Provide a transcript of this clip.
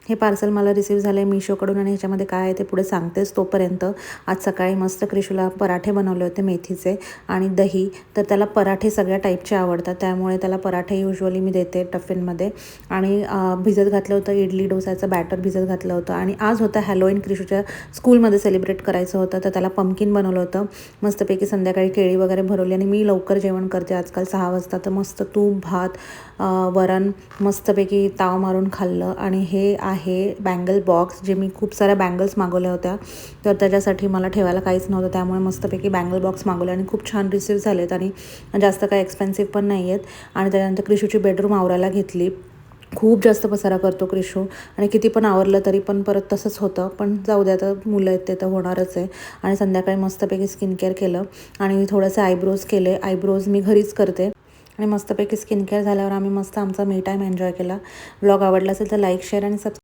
हे पार्सल मला रिसीव्ह झालं आहे मिशोकडून आणि ह्याच्यामध्ये काय आहे ते पुढे सांगतेच. तोपर्यंत आज सकाळी मस्त क्रिशूला पराठे बनवले होते मेथीचे आणि दही. तर त्याला पराठे सगळ्या टाईपचे आवडतात, त्यामुळे त्याला पराठे युजली मी देते टिफिनमध्ये. आणि भिजत घातलं होतं इडली डोसाचं बॅटर भिजत घातलं होतं. आणि आज होतं हॅलोईन, क्रिशूच्या स्कूलमध्ये सेलिब्रेट करायचं होतं, तर त्याला पंपकिन बनवलं होतं मस्तपैकी. संध्याकाळी केळी वगैरे भरवली आणि मी लवकर जेवण करते आजकाल 6 वाजता. तर मस्त तूप भात वरण मस्तपैकी ताव मारून खाल्लं. आणि हे आहे बँगल बॉक्स, जे मी खूप साऱ्या बँगल्स मागवल्या होत्या, तर त्याच्यासाठी मला ठेवायला काहीच नव्हतं, त्यामुळे मस्तपैकी बँगल बॉक्स मागवले आणि खूप छान रिसीव्ह झालेत आणि जास्त काही एक्सपेन्सिव्ह पण नाही आहेत. आणि त्याच्यानंतर क्रिशूची बेडरूम आवरायला घेतली. खूप जास्त पसारा करतो क्रिशू आणि किती पण आवरलं तरी पण परत तसंच होतं, पण जाऊ द्या, तर मुलं आहेत ते तर होणारच आहे. आणि संध्याकाळी मस्तपैकी स्किन केअर केलं आणि थोडंसं आयब्रोज केले. आयब्रोज मी घरीच करते आणि मस्तपैकी स्किन केअर झाल्यावर आम्ही मस्त आमचा मी टाईम एन्जॉय केला. व्लॉग आवडला असेल तर लाईक शेअर आणि सबस्क्राईब